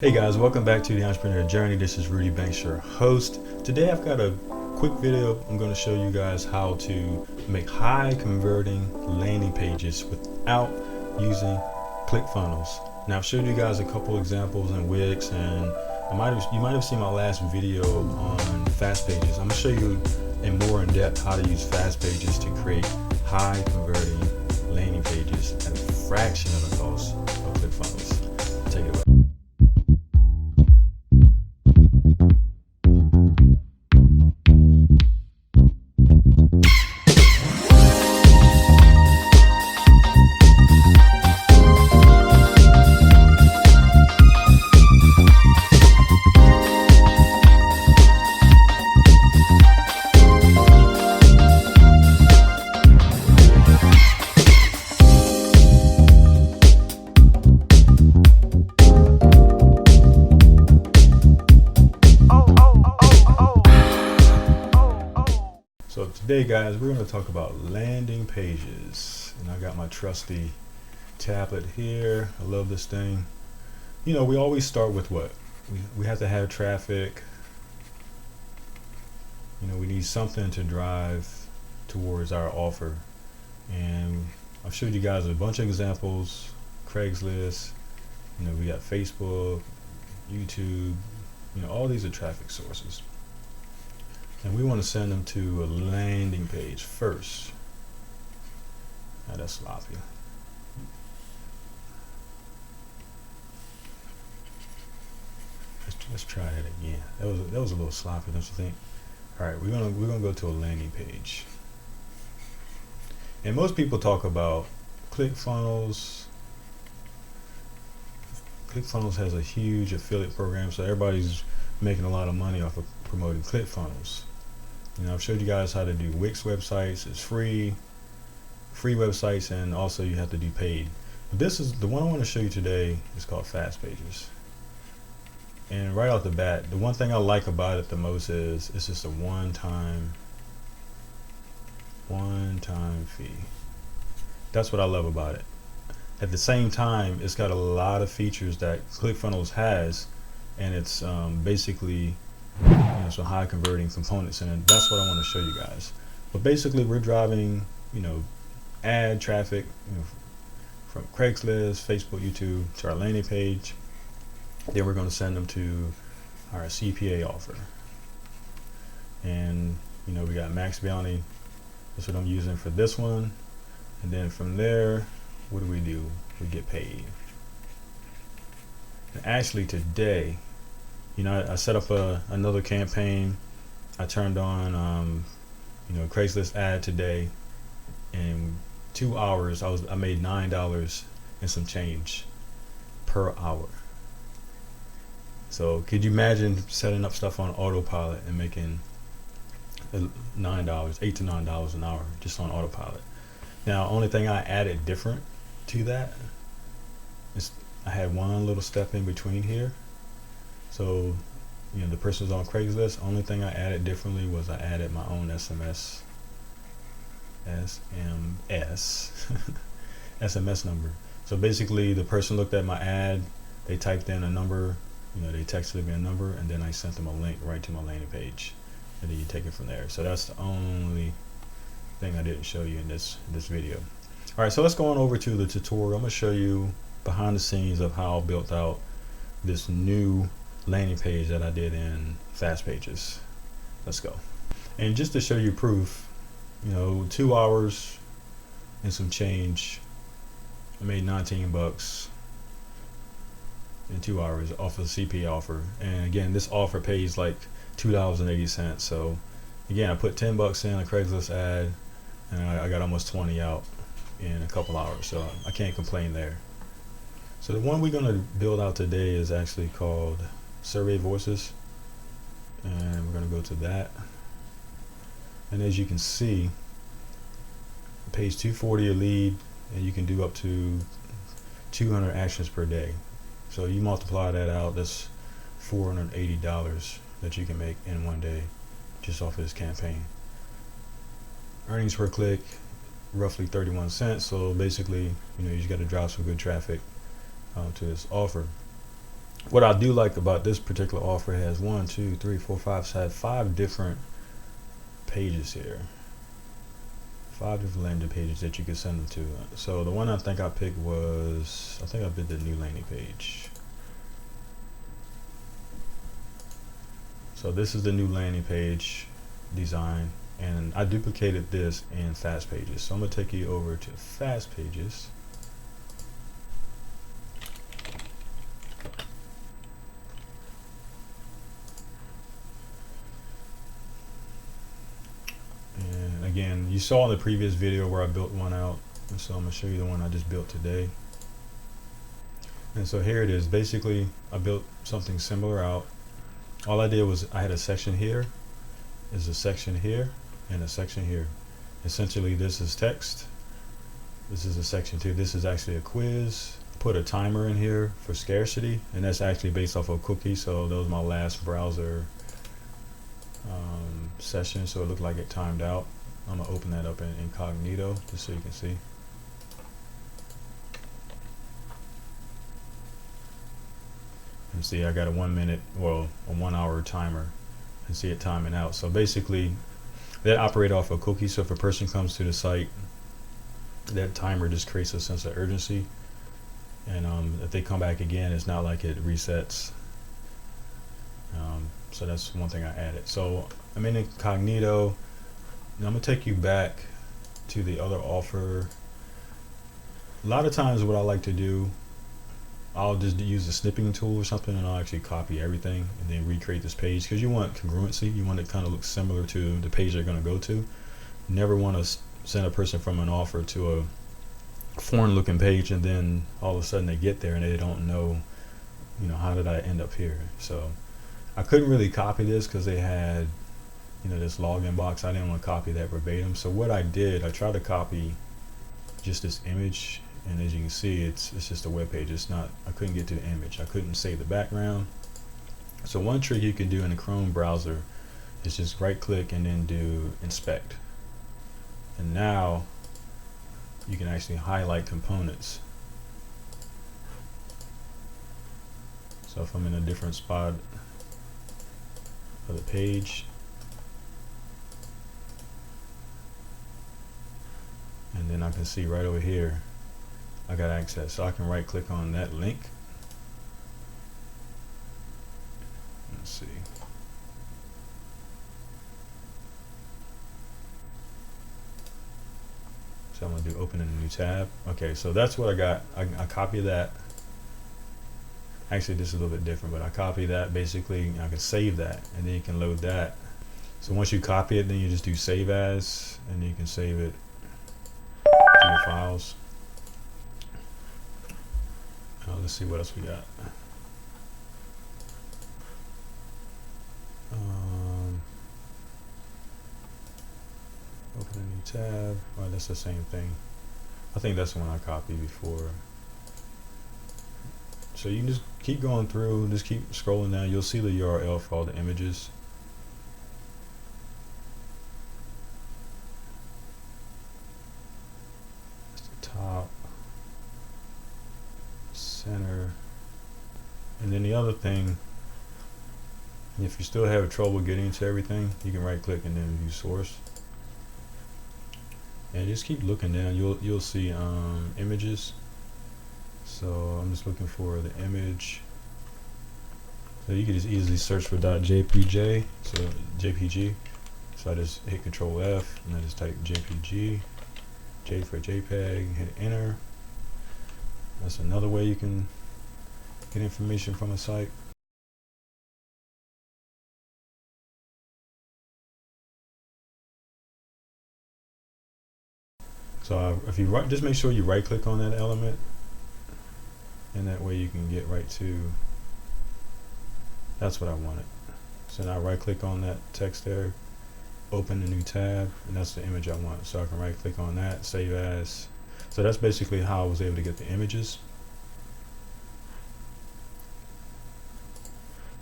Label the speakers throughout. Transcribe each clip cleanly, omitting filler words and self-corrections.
Speaker 1: Hey guys, welcome back to the Entrepreneur Journey. This is Rudy Banks, your host. Today I've got a quick video. I'm going to show you guys how to make high converting landing pages without using ClickFunnels. Now I've showed you guys a couple examples in Wix, and you might have seen my last video on fastpages. I'm going to show you in more in depth how to use fastpages to create high converting landing pages at a fraction of the cost of ClickFunnels. Take it away. So today guys, we're going to talk about landing pages, and I got my trusty tablet here. I love this thing. You know, we always start with what? We have to have traffic. You know, we need something to drive towards our offer, and I've showed you guys a bunch of examples. Craigslist, you know, we got Facebook, YouTube, you know, all these are traffic sources. And we want to send them to a landing page first. Now that's sloppy. Let's try that again. That was a little sloppy, don't you think? All right, we're gonna go to a landing page. And most people talk about ClickFunnels. ClickFunnels has a huge affiliate program, so everybody's making a lot of money off of promoting ClickFunnels. You know, I've showed you guys how to do Wix websites. It's free websites, and also you have to do paid. But this is the one I want to show you today. Is called fastpages. And right off the bat, the one thing I like about it the most is it's just a one-time fee. That's what I love about it. At the same time, it's got a lot of features that ClickFunnels has, and it's basically, you know, some high converting components, and that's what I want to show you guys. But basically, we're driving, you know, ad traffic, you know, from Craigslist, Facebook, YouTube to our landing page. Then we're going to send them to our CPA offer, and you know, we got max bounty. That's what I'm using for this one. And then from there, what do? We get paid. And actually today, you know, I set up another campaign. I turned on, you know, Craigslist ad today. In 2 hours, I made $9 and some change per hour. So could you imagine setting up stuff on autopilot and making $8 to $9 an hour just on autopilot? Now, only thing I added different to that is I had one little step in between here. So, you know, the person's on Craigslist. Only thing I added differently was I added my own SMS number. So basically, the person looked at my ad, they typed in a number, you know, they texted me a number, and then I sent them a link right to my landing page, and then you take it from there. So that's the only thing I didn't show you in this video. All right, so let's go on over to the tutorial. I'm going to show you behind the scenes of how I built out this new landing page that I did in fastpages. Let's go. And just to show you proof, you know, 2 hours and some change, I made 19 bucks in 2 hours off of the CPA offer. And again, this offer pays like $2.80. So again, I put 10 bucks in a Craigslist ad, and I got almost 20 out in a couple hours. So I can't complain there. So the one we're going to build out today is actually called Survey Voices, and we're going to go to that. And as you can see, it pays $240 a lead, and you can do up to 200 actions per day. So you multiply that out, that's $480 that you can make in one day just off of this campaign. Earnings per click, roughly 31 cents. So basically, you know, you just got to drive some good traffic to this offer. What I do like about this particular offer, it has 1, 2, 3, 4, 5, so I have 5 different pages here. 5 different landing pages that you can send them to. So the one I think I picked was, I think I did the new landing page. So this is the new landing page design, and I duplicated this in fastpages. So I'm gonna take you over to fastpages. And again, you saw in the previous video where I built one out, and so I'm gonna show you the one I just built today. And so here it is. Basically, I built something similar out. All I did was I had a section here, is a section here, and a section here. Essentially, this is text. This is a section 2. This is actually a quiz. Put a timer in here for scarcity, and that's actually based off of a cookie. So that was my last browser session, so it looked like it timed out. I'm gonna open that up in incognito just so you can see. And see, I got a 1 minute, well, a 1 hour timer, and see it timing out. So basically, that operate off a cookie. So if a person comes to the site, that timer just creates a sense of urgency. And if they come back again, it's not like it resets. So that's one thing I added. So I'm in incognito. Now I'm gonna take you back to the other offer. A lot of times what I like to do, I'll just use the snipping tool or something, and I'll actually copy everything and then recreate this page, because you want congruency. You want it kind of look similar to the page they're going to go to. You never want to send a person from an offer to a foreign looking page and then all of a sudden they get there and they don't know, how did I end up here? So I couldn't really copy this because they had, this login box. I didn't want to copy that verbatim. So what I did, I tried to copy just this image. And as you can see, it's just a web page. It's not, I couldn't get to the image. I couldn't save the background. So one trick you can do in the Chrome browser is just right click and then do inspect. And now you can actually highlight components. So if I'm in a different spot of the page, and then I can see right over here, I got access. So I can right click on that link. Let's see. So I'm gonna do open in a new tab. Okay, so that's what I got. I copy that. Actually, this is a little bit different, but I copy that. Basically, I can save that, and then you can load that. So once you copy it, then you just do save as, and then you can save it to your files. Let's see what else we got. Open a new tab. Oh, that's the same thing. I think that's the one I copied before. So you can just keep going through, just keep scrolling down. You'll see the URL for all the images. That's the top, center. And then the other thing, if you still have trouble getting to everything, you can right click and then view source. And just keep looking down. You'll see images. So I'm just looking for the image. So you can just easily search for .jpg. So JPG. So I just hit Control F and I just type JPG. J for JPEG. Hit enter. That's another way you can get information from a site. So if you just make sure you right click on that element, and that way you can get right to, that's what I wanted. So now right click on that text there, open a new tab, and that's the image I want. So I can right click on that, save as. So that's basically how I was able to get the images.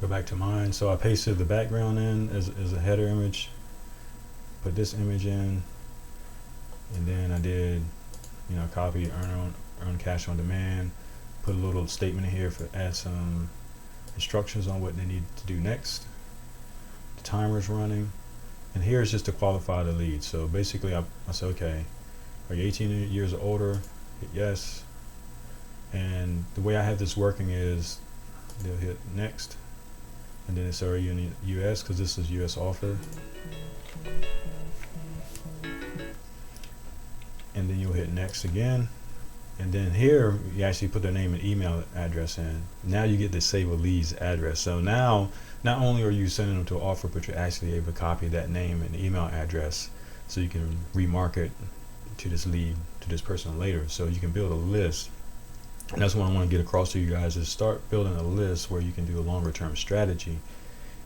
Speaker 1: Go back to mine. So I pasted the background in as a header image, put this image in, and then I did, copy earn cash on demand, put a little statement in here for add some instructions on what they need to do next. The timer's running, and here is just to qualify the lead. So basically I say, okay, are you 18 years or older? Hit yes. And the way I have this working is they'll hit next, and then it's are you in the US, because this is US offer, and then you'll hit next again, and then here you actually put their name and email address in. Now you get the save a leads address. So now not only are you sending them to an offer, but you're actually able to copy that name and email address so you can remarket to this lead, to this person later. So you can build a list. And that's what I want to get across to you guys, is start building a list where you can do a longer term strategy.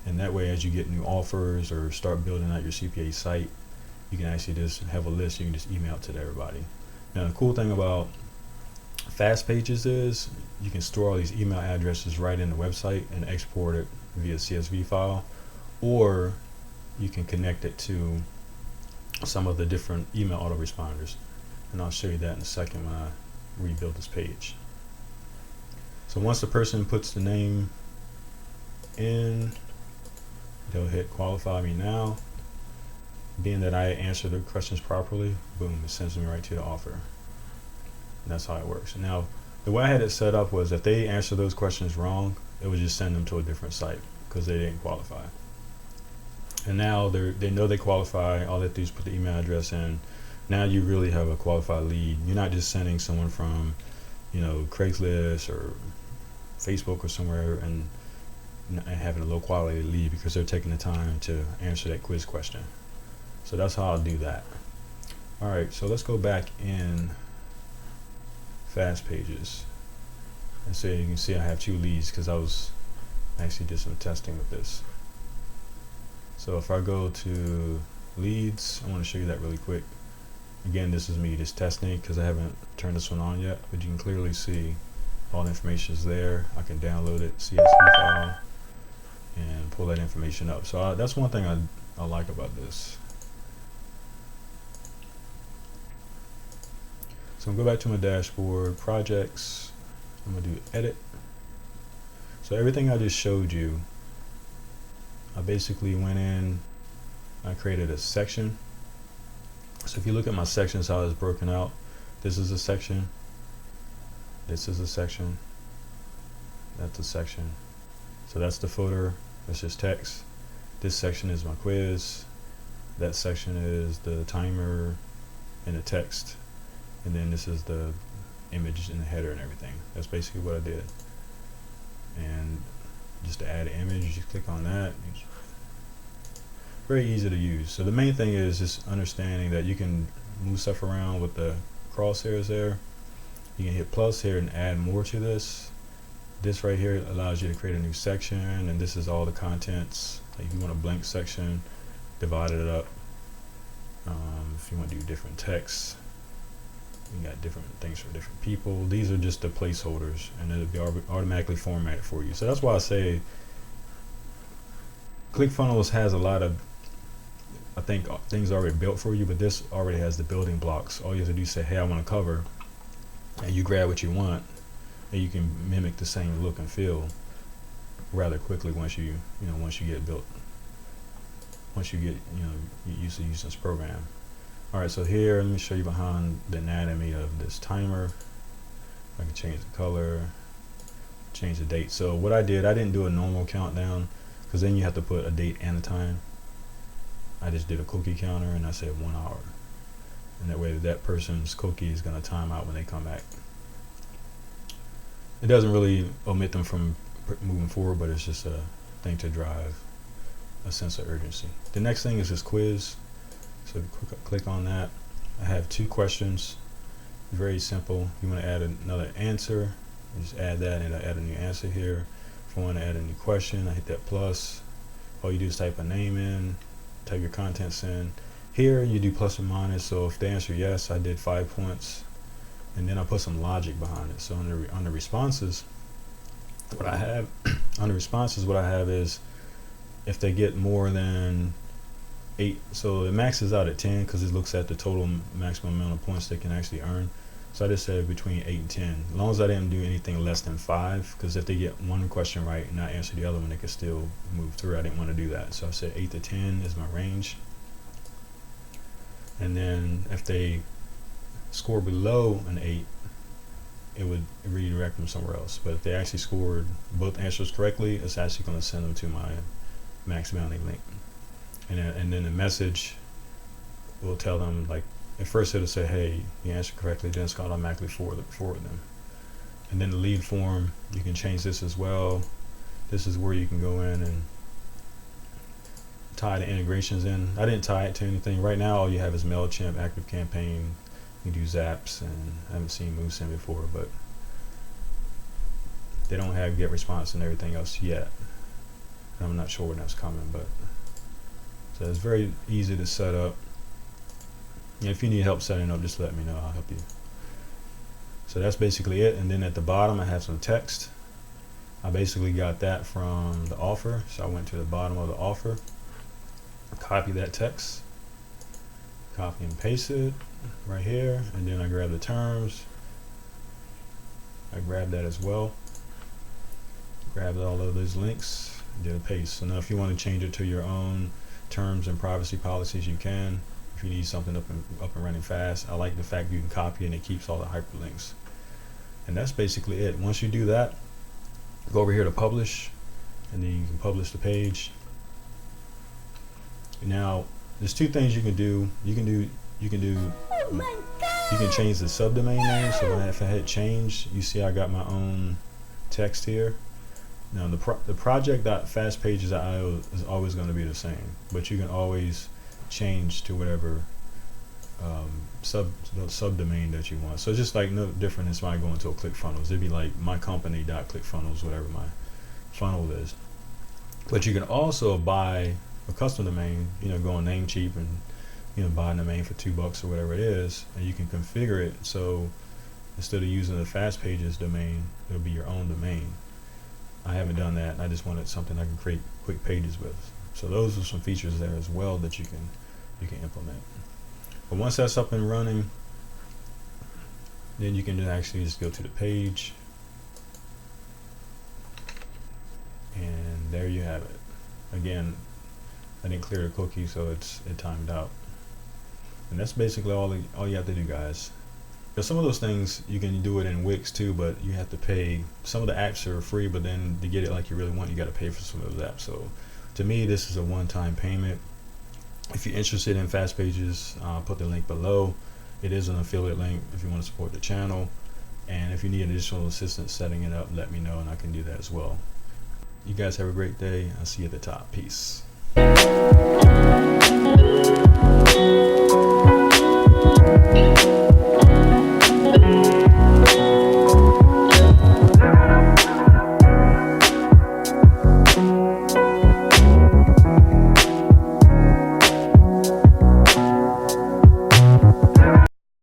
Speaker 1: And that way, as you get new offers or start building out your CPA site, you can actually just have a list you can just email to everybody. Now the cool thing about fastpages is you can store all these email addresses right in the website and export it via CSV file, or you can connect it to some of the different email autoresponders, and I'll show you that in a second when I rebuild this page. So once the person puts the name in, they'll hit qualify me now. Being that I answer the questions properly, boom, it sends me right to the offer. And that's how it works. Now, the way I had it set up was if they answer those questions wrong, it would just send them to a different site because they didn't qualify. And now they know they qualify. All they have to do is put the email address in. Now you really have a qualified lead. You're not just sending someone from, Craigslist or Facebook or somewhere and having a low quality lead because they're taking the time to answer that quiz question. So that's how I'll do that. All right, so let's go back in fastpages and so you can see I have 2 leads because I was actually did some testing with this. So if I go to leads, I want to show you that really quick. Again, this is me just testing because I haven't turned this one on yet, but you can clearly see all the information is there. I can download it, CSV file, and pull that information up. So that's one thing I like about this. So I'm going to go back to my dashboard, projects. I'm going to do edit. So everything I just showed you, I basically went in, I created a section. So if you look at my sections, how it's broken out, this is a section, this is a section, that's a section. So that's the footer, that's just text. This section is my quiz, that section is the timer and the text, and then this is the image and the header and everything. That's basically what I did. And just to add an image, you just click on that. Very easy to use. So the main thing is just understanding that you can move stuff around with the crosshairs there. You can hit plus here and add more to this. This right here allows you to create a new section, and this is all the contents. Like if you want a blank section, divide it up. If you want to do different texts, you got different things for different people. These are just the placeholders, and it'll be automatically formatted for you. So that's why I say ClickFunnels has a lot of, I think, things already built for you, but this already has the building blocks. All you have to do is say, hey, I want to cover, and you grab what you want, and you can mimic the same look and feel rather quickly once you get built, once you get used to using this program. All right, so here, let me show you behind the anatomy of this timer. I can change the color, change the date. So what I did, I didn't do a normal countdown because then you have to put a date and a time. I just did a cookie counter and I said 1 hour. And that way that person's cookie is going to time out when they come back. It doesn't really omit them from moving forward, but it's just a thing to drive a sense of urgency. The next thing is this quiz. So click on that. I have 2 questions. Very simple. You want to add another answer, you just add that and I add a new answer here. If I want to add a new question, I hit that plus. All you do is type a name in, type your contents in. Here you do plus or minus. So if they answer yes, I did 5 points, and then I put some logic behind it. So on the responses, what I have is if they get more than 8, so it maxes out at 10 because it looks at the total maximum amount of points they can actually earn. So I just said between 8 and 10, as long as I didn't do anything less than 5, because if they get one question right and not answer the other one, they could still move through. I didn't want to do that, so I said 8 to 10 is my range. And then if they score below an 8, it would redirect them somewhere else. But if they actually scored both answers correctly, it's actually going to send them to my max bounty link. And then the message will tell them, like, at first it'll say, hey, you answered correctly, then it's going to automatically forward them. And then the lead form, you can change this as well. This is where you can go in and tie the integrations in. I didn't tie it to anything. Right now all you have is MailChimp, ActiveCampaign. You can do Zaps, and I haven't seen MoveSend before, but they don't have GetResponse and everything else yet. I'm not sure when that's coming, but so it's very easy to set up. And if you need help setting up, just let me know, I'll help you. So that's basically it. And then at the bottom I have some text. I basically got that from the offer, so I went to the bottom of the offer, copy that text, copy and paste it right here, and then I grab the terms. I grab that as well, grabbed all of those links, did a paste. So now if you want to change it to your own terms and privacy policies, you can. If you need something up and running fast, I like the fact you can copy and it keeps all the hyperlinks. And that's basically it. Once you do that, go over here to publish, and then you can publish the page. Now there's two things you can do. You can change the subdomain name. So if I hit change, you see I got my own text here. Now the project.fastpages.io is always going to be the same, but you can always change to whatever subdomain that you want. So it's just like no different than when I go into a ClickFunnels. It'd be like mycompany.clickfunnels, whatever my funnel is. But you can also buy a custom domain, go on Namecheap and buy a domain for $2 or whatever it is, and you can configure it so instead of using the FastPages domain, it'll be your own domain. I haven't done that. I just wanted something I can create quick pages with. So those are some features there as well that you can implement. But once that's up and running, then you can actually just go to the page, and there you have it. Again, I didn't clear the cookie, so it timed out. And that's basically all you have to do, guys. Some of those things you can do it in Wix too, but you have to pay. Some of the apps are free, but then to get it like you really want, you got to pay for some of those apps. So to me, this is a one-time payment. If you're interested in FastPages, I'll put the link below. It is an affiliate link if you want to support the channel. And if you need additional assistance setting it up, let me know and I can do that as well. You guys have a great day. I'll see you at the top. Peace.